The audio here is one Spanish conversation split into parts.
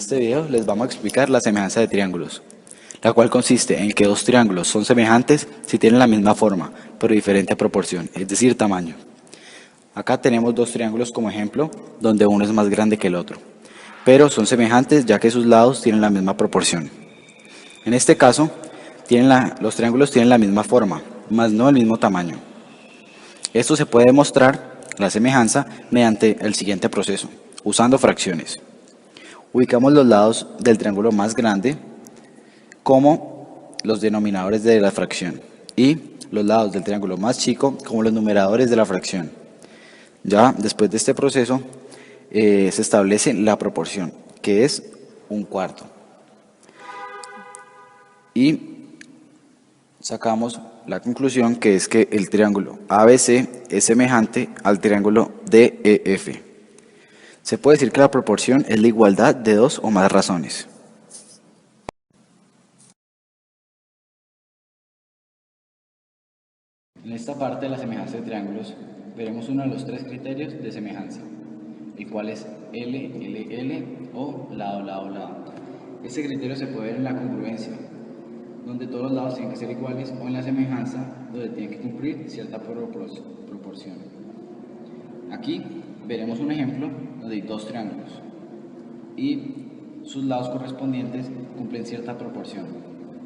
este video les vamos a explicar la semejanza de triángulos, la cual consiste en que dos triángulos son semejantes si tienen la misma forma, pero diferente proporción, es decir, tamaño. Acá tenemos dos triángulos como ejemplo, donde uno es más grande que el otro, pero son semejantes ya que sus lados tienen la misma proporción. En este caso, los triángulos tienen la misma forma, mas no el mismo tamaño. Esto se puede demostrar, la semejanza, mediante el siguiente proceso, usando fracciones. Ubicamos los lados del triángulo más grande como los denominadores de la fracción y los lados del triángulo más chico como los numeradores de la fracción. Ya después de este proceso se establece la proporción, que es 1/4. Y sacamos la conclusión, que es que el triángulo ABC es semejante al triángulo DEF. Se puede decir que la proporción es la igualdad de dos o más razones. En esta parte de la semejanza de triángulos veremos uno de los tres criterios de semejanza, el cual es LLL o lado, lado, lado. Este criterio se puede ver en la congruencia, donde todos los lados tienen que ser iguales, o en la semejanza, donde tienen que cumplir cierta proporción. Aquí veremos un ejemplo donde hay dos triángulos y sus lados correspondientes cumplen cierta proporción.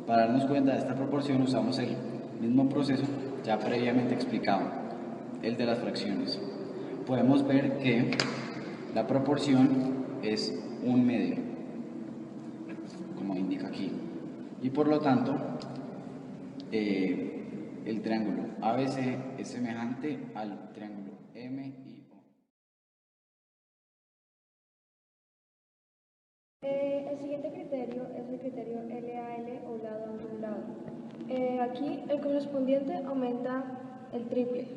Para darnos cuenta de esta proporción usamos el mismo proceso ya previamente explicado, el de las fracciones. Podemos ver que la proporción es 1/2, como indica aquí, y por lo tanto el triángulo ABC es semejante al triángulo MIO. El siguiente criterio es el criterio LAL o lado ángulo lado. Aquí el correspondiente aumenta el triple,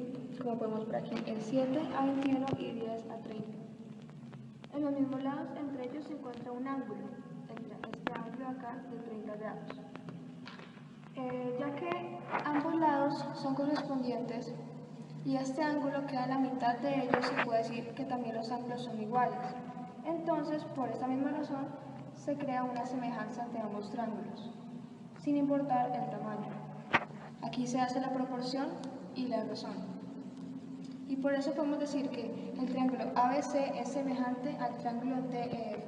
como podemos ver aquí, el 7 a 21 y 10 a 30. En los mismos lados, entre ellos se encuentra un ángulo, este ángulo acá de 30 grados. Ya que ambos lados son correspondientes y este ángulo queda en la mitad de ellos, se puede decir que también los ángulos son iguales. Entonces, por esta misma razón, se crea una semejanza entre ambos triángulos, sin importar el tamaño. Aquí se hace la proporción y la razón. Y por eso podemos decir que el triángulo ABC es semejante al triángulo DEF.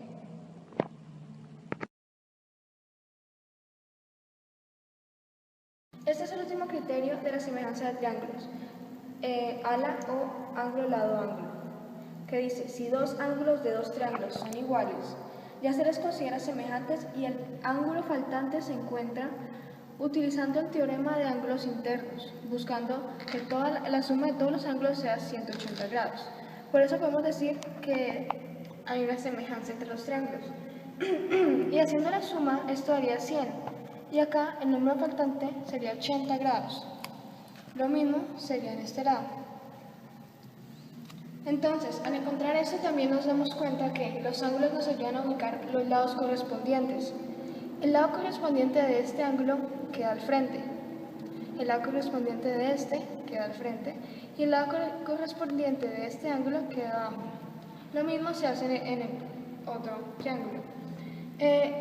Este es el último criterio de la semejanza de triángulos, ala o ángulo lado ángulo, que dice: si dos ángulos de dos triángulos son iguales, ya se les considera semejantes y el ángulo faltante se encuentra utilizando el teorema de ángulos internos, buscando que toda la suma de todos los ángulos sea 180 grados. Por eso podemos decir que hay una semejanza entre los triángulos. Y haciendo la suma, esto daría 100. Y acá el número faltante sería 80 grados. Lo mismo sería en este lado. Entonces, al encontrar eso también nos damos cuenta que los ángulos nos ayudan a ubicar los lados correspondientes. El lado correspondiente de este ángulo queda al frente, el lado correspondiente de este queda al frente y el lado correspondiente de este ángulo queda abajo. Lo mismo se hace en el otro triángulo. En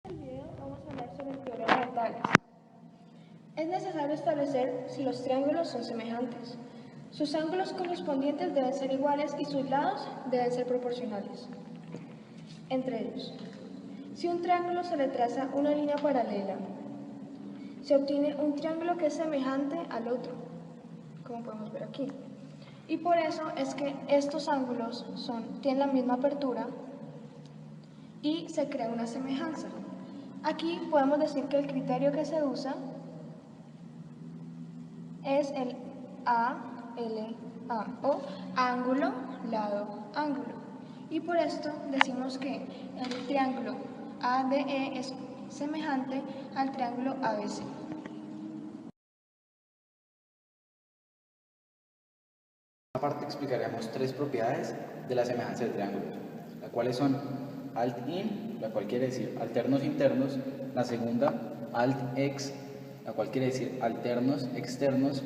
este video vamos a hablar sobre el teorema de Tales. Es necesario establecer si los triángulos son semejantes. Sus ángulos correspondientes deben ser iguales y sus lados deben ser proporcionales entre ellos. Si un triángulo se le traza una línea paralela, se obtiene un triángulo que es semejante al otro, como podemos ver aquí. Y por eso es que estos ángulos tienen la misma apertura y se crea una semejanza. Aquí podemos decir que el criterio que se usa es el ALA o ángulo, lado, ángulo. Y por esto decimos que el triángulo ADE es semejante al triángulo ABC. En esta parte explicaremos tres propiedades de la semejanza de triángulos, las cuales son alt-in, la cual quiere decir alternos internos; la segunda, alt-ex, la cual quiere decir alternos externos;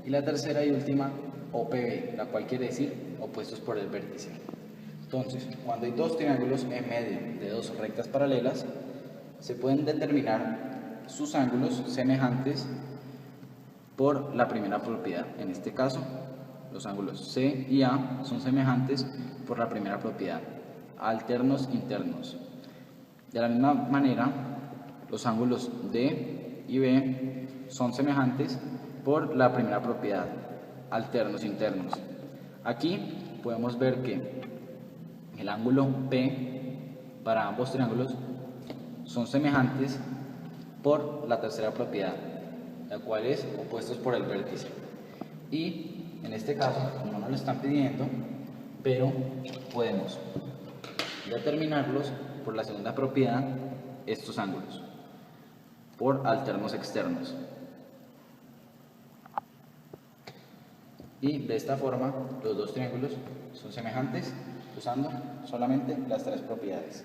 y la tercera y última, OPB, la cual quiere decir opuestos por el vértice. Entonces, cuando hay dos triángulos en medio de dos rectas paralelas, se pueden determinar sus ángulos semejantes por la primera propiedad. En este caso, los ángulos C y A son semejantes por la primera propiedad, alternos internos. De la misma manera, los ángulos D y B son semejantes por la primera propiedad, alternos internos. Aquí podemos ver que el ángulo P para ambos triángulos son semejantes por la tercera propiedad, la cual es opuestos por el vértice. Y en este caso, no nos lo están pidiendo, pero podemos determinarlos por la segunda propiedad, estos ángulos, por alternos externos. Y de esta forma, los dos triángulos son semejantes usando solamente las tres propiedades.